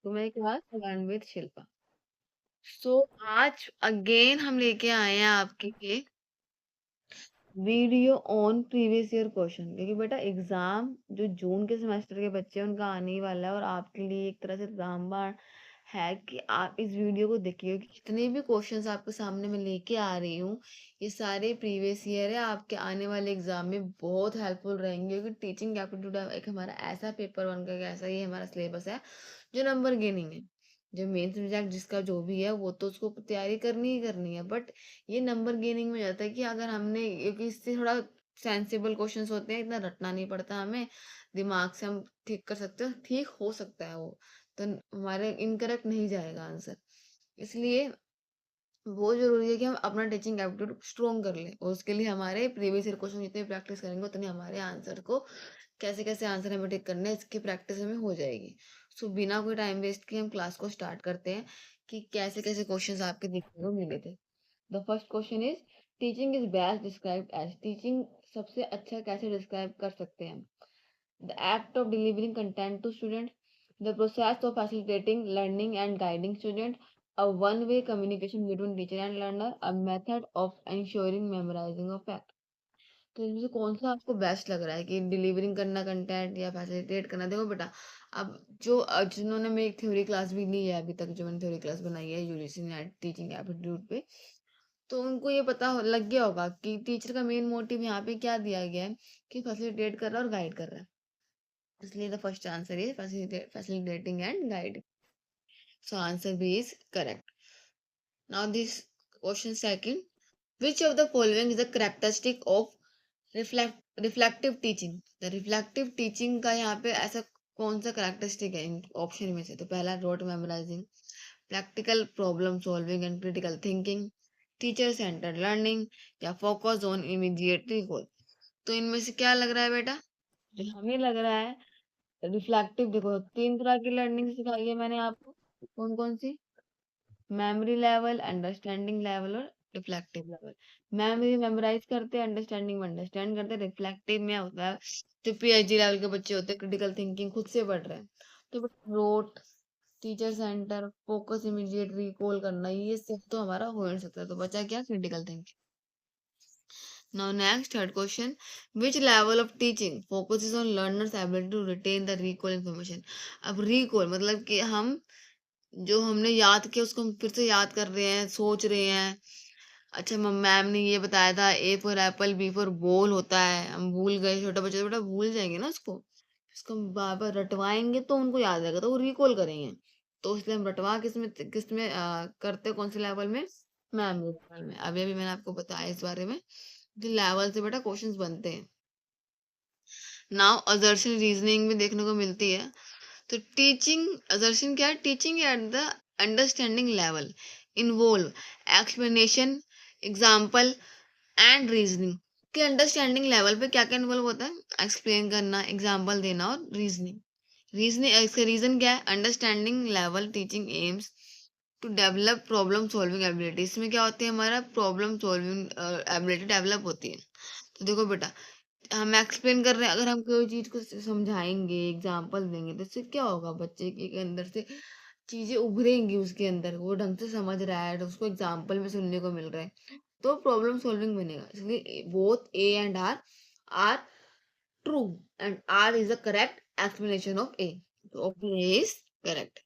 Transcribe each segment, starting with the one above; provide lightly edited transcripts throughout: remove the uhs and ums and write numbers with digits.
तुम्हें class learn with Shilpa. सो आज again हम लेके आए हैं आपके लिए video on previous year question, क्योंकि बेटा एग्जाम जो जून के सेमेस्टर के बच्चे हैं उनका आने ही वाला है और आपके लिए एक तरह से रामबाण है कि आप इस वीडियो को देखिए कि जितने भी क्वेश्चंस आपके सामने मैं लेके आ रही हूँ ये सारे प्रीवियस ईयर है। आपके आने वाले एग्जाम में बहुत हेल्पफुल रहेंगे, क्योंकि टीचिंग एप्टीट्यूड एक हमारा ऐसा पेपर बन का ऐसा ही हमारा सिलेबस है जो नंबर गेनिंग है। जो मेन सब्जेक्ट जिसका जो भी है वो तो उसको तैयारी करनी ही करनी है, बट ये नंबर गेनिंग में जाता है कि अगर हमने, क्योंकि इससे थोड़ा सेंसिबल क्वेश्चंस होते हैं, इतना रटना नहीं पड़ता हमें, दिमाग से हम ठीक कर सकते हो, ठीक हो सकता है वो, तो हमारे इनकरेक्ट नहीं जाएगा आंसर। इसलिए बहुत जरूरी है कि हम अपना टीचिंग एप्टीट्यूड स्ट्रॉन्ग कर लें, और उसके लिए हमारे प्रीवियस ईयर क्वेश्चन जितने प्रैक्टिस करेंगे उतने हमारे आंसर को कैसे कैसे आंसर हमें टिक करने हैं इसकी प्रैक्टिस हमें हो जाएगी। सो बिना कोई टाइम वेस्ट किए हम क्लास को स्टार्ट करते हैं कि कैसे कैसे क्वेश्चंस आपके देखने को मिले थे। The first question is teaching is best described as, teaching सबसे अच्छा कैसे डिस्क्राइब कर सकते हैं? The act of delivering content to student, the process of facilitating learning and guiding student, a one-way communication between teacher and learner, a method of ensuring memorizing of fact। तो इनमें से कौन सा आपको बेस्ट लग रहा है कि डिलीवरिंग करना कंटेंट या फैसिलिटेट करना? देखो बेटा, अब जो जिन्होंने मेरी थ्योरी क्लास भी ली है अभी तक, जो मैंने थ्योरी क्लास बनाई है यूजीसी नेट टीचिंग एप्टीट्यूड पे, तो उनको ये पता लग गया होगा कि टीचर का मेन मोटिव यहाँ पे क्या दिया गया है कि फैसिलिटेट कर रहा है और गाइड कर रहा है। इसलिए the first answer is facilitating and guide. So answer B is correct. Now this question second, which of the following is a characteristic of reflective teaching? the reflective teaching का यहाँ पे ऐसा कौन सा characteristic है इन ऑप्शन में से? तो पहला rote memorising, practical problem solving and critical thinking, teacher centred learning, या फोकस ऑन इमीडिएट रिकॉल। तो इनमें से क्या लग रहा है बेटा? जो हमें लग रहा है रिफ्लेक्टिव, देखो तीन तरह की लर्निंग सिखाई है मैंने आपको, कौन कौन सी? मेमोरी लेवल, अंडरस्टैंडिंग लेवल और रिफ्लेक्टिव लेवल। मेमोरी मेमोराइज करते हैं, अंडरस्टैंडिंग में अंडरस्टैंड करते हैं, रिफ्लेक्टिव में होता है जो पीएचडी लेवल के बच्चे होते हैं क्रिटिकल थिंकिंग खुद से पढ़ रहे हैं। तो rote, teacher centre, focus, immediate recall करना, ये सब तो हमारा हो नहीं सकता, तो बचा क्या? Critical thinking. Now next third question, which level of teaching focuses on learners ability to retain the recall information? अब recall मतलब कि हम जो हमने याद किया उसको हम फिर से याद कर रहे हैं, सोच रहे हैं। अच्छा मैम ने ये बताया था A for apple B for ball होता है, हम भूल गए, छोटा बच्चा तो बेटा भूल जाएंगे ना उसको, इसको हम बार बार रटवाएंगे तो उनको याद आएगा, तो वो रिकॉल करेंगे। तो इसलिए हम रटवा किस में करते हैं, कौन से लेवल में? मेमोरी लेवल में। अभी अभी मैंने आपको बताया इस बारे में, जो लेवल से बेटा क्वेश्चंस बनते हैं। नाउ असर्शन रीजनिंग में देखने को मिलती है। तो टीचिंग असर्शन क्या है? Teaching at the understanding level involve explanation, example and reasoning. कि अंडरस्टैंडिंग लेवल पे क्या क्या इन्वॉल्व होता है? एक्सप्लेन करना, एग्जाम्पल देना और रीजनिंग। रीजनिंग इसका रीजन क्या है? Understanding level teaching aims to develop problem solving ability. इसमें क्या होती है? हमारा प्रॉब्लम सॉल्विंग एबिलिटी डेवलप होती है। तो देखो बेटा, हम एक्सप्लेन कर रहे हैं, अगर हम कोई चीज को समझाएंगे, एग्जाम्पल देंगे, तो इससे क्या होगा? बच्चे के अंदर से चीजें उभरेंगी, उसके अंदर वो ढंग से समझ रहा है, तो उसको एग्जाम्पल में सुनने को मिल रहा है, तो प्रॉब्लम सॉल्विंग बनेगा। इसलिए both A and R are true, and R is the correct explanation of A. तो option A is correct.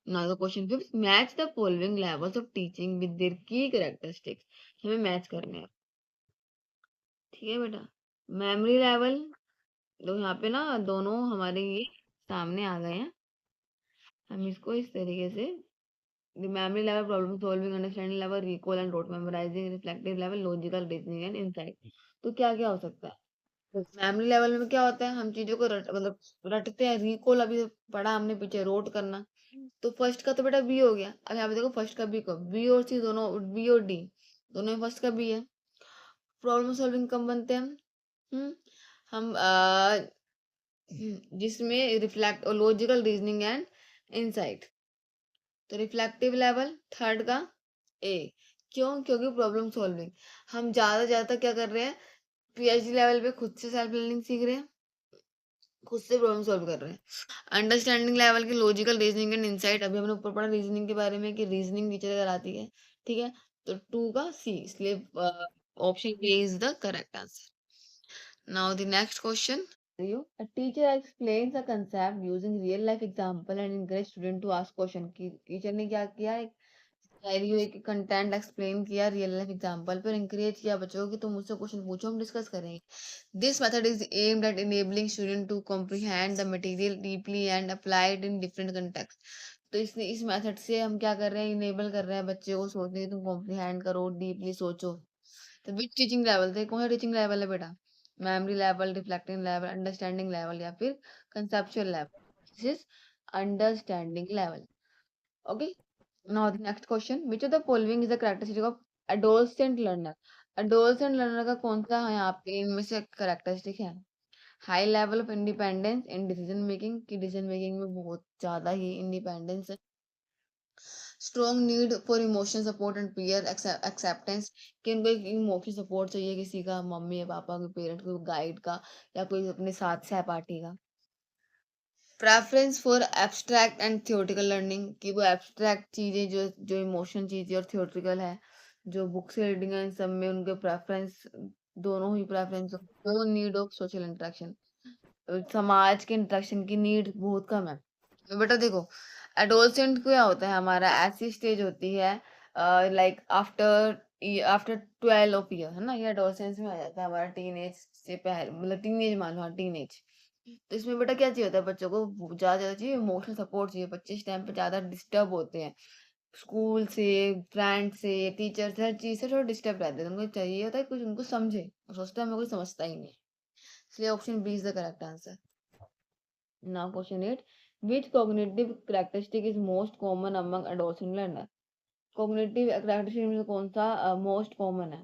Now the question fifth, match the following levels of teaching with their key characteristics. हमें match करने हैं, ठीक है बेटा। Memory level, तो यहाँ पे ना दोनों हमारे ये सामने आ गए हैं, हम इसको इस तरीके से, the memory level problem solving, understanding level recall and rote memorising, reflective level logical reasoning and insight. तो क्या क्या हो सकता है? तो मेमोरी लेवल में क्या होता है? हम चीजों को मतलब रटते हैं, रिकॉल अभी पढ़ा हमने पीछे, रोट करना। तो फर्स्ट का तो बेटा बी हो गया। अब यहाँ पे देखो फर्स्ट का बी को, बी और सी दोनों, बी और डी दोनों में फर्स्ट का बी है। प्रॉब्लम सॉल्विंग कम बनते हैं हम्म हम जिसमें रिफ्लेक्ट और लॉजिकल रीजनिंग एंड इनसाइट। तो रिफ्लेक्टिव लेवल थर्ड का ए। क्यों? क्योंकि प्रॉब्लम सॉल्विंग हम ज्यादा ज्यादा क्या कर रहे हैं? पीएचडी लेवल पे खुद से सेल्फ लर्निंग सीख रहे हैं, खुद से प्रॉब्लम सॉल्व कर रहे हैं। अंडरस्टैंडिंग लेवल की लॉजिकल रीजनिंग एंड इनसाइट, अभी हमने ऊपर पढ़ा रीजनिंग के बारे में कि रीजनिंग टीचर कराती है, ठीक है? तो 2 का सी, इसलिए option A is the correct answer. Now the next question, a teacher explains a concept using real life example and encourage student to ask question, की टीचर ने क्या किया, सिनेरियो एक कंटेंट एक्सप्लेन किया रियल लाइफ एग्जांपल पर, encourage किया बच्चों को कि तुम मुझसे क्वेश्चन पूछो, हम डिस्कस करेंगे। This method is aimed at enabling student to comprehend the material deeply and apply it in different context. तो इस मेथड से हम क्या कर रहे हैं, इनेबल कर रहे हैं बच्चे को सोचने की, तुम कॉम्प्रिहेंड करो, डीपली सोचो। तो विच टीचिंग लेवल थे, कौन सा टीचिंग लेवल है बेटा? Memory level, reflecting level, understanding level या फिर conceptual level? This is understanding level. Okay, now the next question, which of the following is the characteristic of adolescent learner? adolescent learner का कौन सा है यहाँ पे इनमें से characteristic है? High level of independence in decision making, की डिसीजन मेकिंग में बहुत ज्यादा ही इंडिपेंडेंस है। Strong need for emotion support and peer acceptance, कि उनको एक इमोशनल सपोर्ट चाहिए किसी का, मम्मी या पापा के, पेरेंट को, गाइड का, या कोई अपने साथ सहपाठी का। Preference for abstract and theoretical learning, कि वो एब्स्ट्रैक्ट चीजें जो जो इमोशन चीजें और थियोरेटिकल है, जो बुक से रीडिंग है, इन सब में उनके प्रेफरेंस, दोनों ही preference. No need of social interaction, समाज के इंटरेक्शन की नीड बहुत कम है। तो बेटा देखो, एडोलसेंट क्या होता है, हमारा ऐसी स्टेज होती है like after after 12 of year, है ना, ये एडोलसेंस में आ जाता है हमारा, टीनेज से पहले, मतलब टीनेज मान लो, हाँ टीनेज। तो इसमें बेटा क्या चाहिए होता है बच्चों को, ज्यादा ज्यादा चाहिए इमोशनल सपोर्ट चाहिए। बच्चे इस टाइम पे ज्यादा डिस्टर्ब होते हैं, स्कूल से, फ्रेंड से, टीचर से, हर चीज से थोड़ा डिस्टर्ब रहते हैं, तो उनको चाहिए होता है कुछ उनको समझे, और सोचता है मैं कोई समझता ही नहीं। इसलिए option B is the correct answer. Now question 8, which cognitive characteristic is most common among adolescent learner? Cognitive characteristic में से कौन सा मोस्ट कॉमन है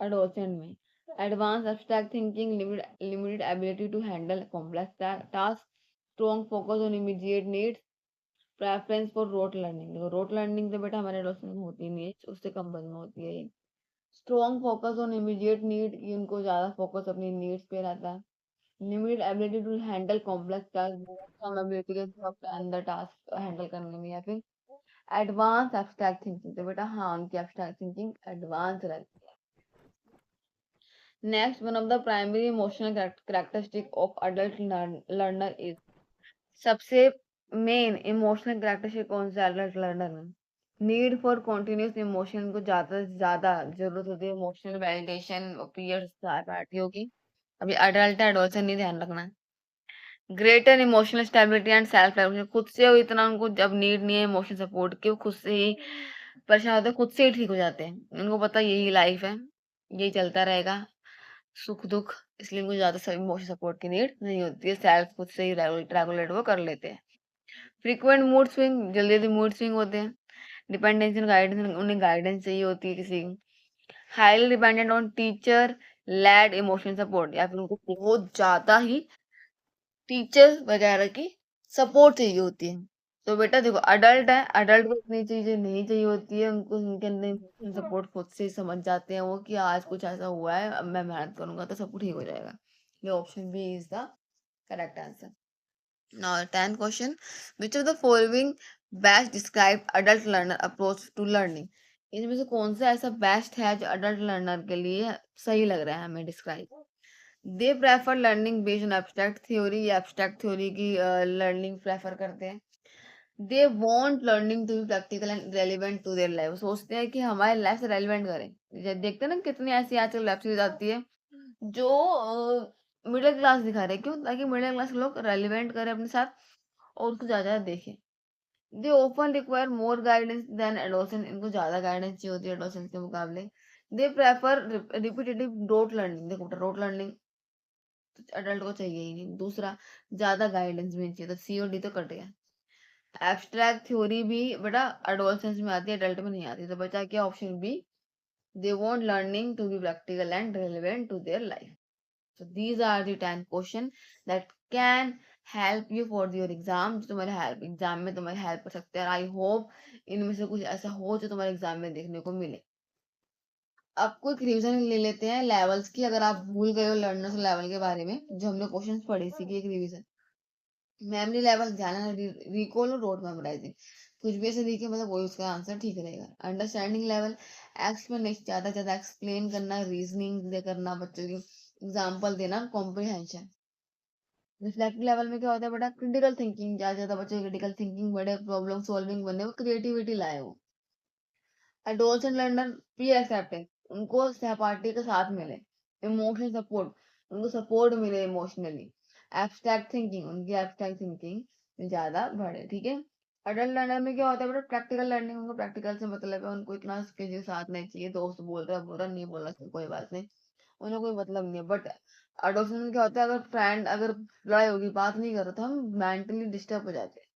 adolescent में? Advance abstract thinking, limited ability to handle complex tasks, strong focus on immediate needs, preference for rote learning। देखो rote learning तो बेटा हमारे adolescent में होती नहीं है, उससे कम बद में होती है ये। Strong focus on immediate need, कि उनको ज्यादा फोकस अपनी नीड्स पे रहता है। Limited ability to handle complex task, कम एबिलिटी के साथ अंदर टास्क हैंडल करने में। या फिर एडवांस एब्स्ट्रैक्ट थिंकिंग, तो बेटा हाँ उनकी एब्स्ट्रैक्ट थिंकिंग एडवांस रहती है। Next, one of the primary emotional characteristic of adult learner is, सबसे मेन इमोशनल कैरेक्टरिस्टिक कौन सा एडल्ट लर्नर में? नीड फॉर कॉन्टिन्यूस इमोशन, को ज्यादा से ज्यादा जरूरत होती है इमोशनल वैलिडेशन पीयर्स पार्टियों की। अभी अडल्ट है, एडोलसेंट नहीं, ध्यान रखना। Greater emotional stability and self regulation, खुद से वो इतना उनको जब नीड नहीं है इमोशनल सपोर्ट की, वो खुद से ही परेशान होते हैं, खुद से ही ठीक हो जाते हैं, उनको पता है यही लाइफ है, यही चलता रहेगा, सुख दुख, इसलिए उनको ज्यादा इमोशनल सपोर्ट की नीड नहीं होती है, सेल्फ खुद से ही रेगुलेट वो कर लेते हैं। फ्रीक्वेंट मूड स्विंग, जल्दी जल्दी मूड स्विंग होते हैं। डिपेंडेंस एंड गाइडेंस, उन्हें गाइडेंस चाहिए होती है किसी की। Highly dependent on teacher led emotional support, या फिर उनको बहुत ज्यादा ही टीचर वगैरह की सपोर्ट चाहिए होती है। तो बेटा देखो, अडल्ट है, अडल्ट को इतनी चीजें नहीं चाहिए होती है, उनको उनके अंदर इमोशनल सपोर्ट खुद से ही समझ जाते हैं वो, कि आज कुछ ऐसा हुआ है, अब मैं मेहनत करूंगा तो सब कुछ ठीक हो जाएगा। ये option B is the correct answer. Now 10th question, which of the following best describe adult learner approach to learning? इनमें से कौन सा ऐसा बेस्ट है जो अडल्ट लर्नर के लिए सही लग रहा है हमें describe? They prefer learning based on abstract theory, या एब्स्ट्रैक्ट थ्योरी की लर्निंग प्रेफर करते हैं। They want learning to be practical and relevant to their life, सोचते हैं कि हमारे लाइफ से रेलिवेंट करें। देखते हैं ना कितनी ऐसी आजकल वेब सीरीज आती है जो मिडिल क्लास दिखा रहे हैं, क्यों? ताकि मिडिल क्लास लोग रेलिवेंट करें अपने साथ और उसको ज्यादा देखें। They often require more guidance than adolescent, इनको ज्यादा गाइडेंस चाहिए होती है एडोलसेंट के मुकाबले। They prefer repetitive rote learning, देखो रोट लर्निंग अडल्ट को चाहिए ही नहीं। दूसरा, ज्यादा गाइडेंस भी नहीं चाहिए, तो सी और डी तो कट गया। एब्स्ट्रैक्ट थ्योरी भी बेटा एडोलसेंस में आती है, अडल्ट में नहीं आती, तो बचा क्या option B, they want learning to be practical and relevant to their life. So these are the 10 question that can help you for your exam, जो तुम्हारे हेल्प एग्जाम में तुम्हारी हेल्प कर सकते हैं। आई होप इनमें से कुछ ऐसा हो जो तुम्हारे एग्जाम में देखने को मिले। आपको एक रिवीजन ले लेते हैं लेवल्स की, अगर आप भूल गए हो लर्नर्स लेवल के बारे में, जो हमने क्वेश्चंस पढ़ी थी कि एक रिवीजन। मेमोरी लेवल ध्यान है, रिकॉल और रोड मेमोराइजिंग, कुछ भी ऐसे दिखे मतलब वही उसका आंसर ठीक रहेगा। अंडरस्टैंडिंग लेवल, एक्सप्लेनेशन, ज्यादा से ज्यादा एक्सप्लेन करना, रीजनिंग करना, बच्चों की एग्जाम्पल देना, कॉम्प्रिहेंशन। रिफ्लेक्टिव लेवल में क्या होता है बेटा, क्रिटिकल थिंकिंग, ज्यादा से ज्यादा बच्चों की क्रिटिकल थिंकिंग बढ़े, प्रॉब्लम सॉल्विंग बने, वो क्रिएटिविटी लाए वो। एडोल्सेंट लर्नर, पीयर एक्सेप्टेंस, उनको सहपाठी का साथ मिले। इमोशनल सपोर्ट, उनको सपोर्ट मिले इमोशनली। एब्स्ट्रैक्ट थिंकिंग, उनकी एब्स्ट्रैक्ट थिंकिंग ज्यादा बढ़े, ठीक है। अडल्ट लर्नर में क्या होता है बेटा, प्रैक्टिकल लर्निंग, उनको प्रैक्टिकल से मतलब है, उनको इतना किसी के साथ नहीं चाहिए, दोस्त बोल रहा नहीं बोल रहा कोई बात नहीं, उन्हें कोई मतलब नहीं है। बट अडोल्सेंट में क्या होता है, अगर फ्रेंड अगर लड़ाई होगी, बात नहीं कर रहा तो हम मेंटली डिस्टर्ब हो जाते हैं।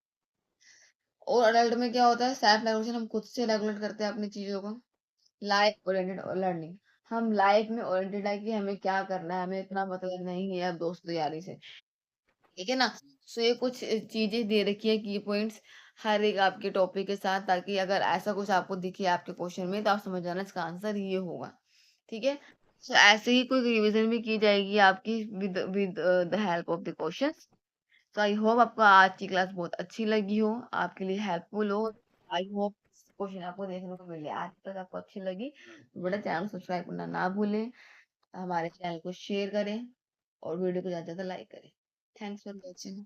और अडल्ट में क्या होता है, सेल्फ रेगुलेशन, हम खुद से रेगुलेट करते हैं अपनी चीजों को। लाइफ ओरिएंटेड लर्निंग, हम लाइफ में ओरिएंटेड है कि हमें क्या करना है, हमें इतना मतलब नहीं है अब दोस्त यारी से, ठीक है ना। सो ये कुछ चीजें दे रखी है की पॉइंट्स हर एक आपके टॉपिक के साथ, ताकि अगर ऐसा कुछ आपको दिखे आपके क्वेश्चन में तो आप समझ जाना इसका आंसर ये होगा, ठीक है। सो ऐसे ही कोई रिवीजन भी की जाएगी आपकी with with the help of the questions. तो आई होप आपको आज की क्लास बहुत अच्छी लगी हो, आपके लिए हेल्पफुल हो। आई होप क्वेश्चन आपको देखने को मिले आज तक आपको अच्छी लगी, तो बड़ा चैनल सब्सक्राइब करना ना भूलें, हमारे चैनल को शेयर करें और वीडियो को ज़्यादा से ज़्यादा लाइक करें। Thanks for watching.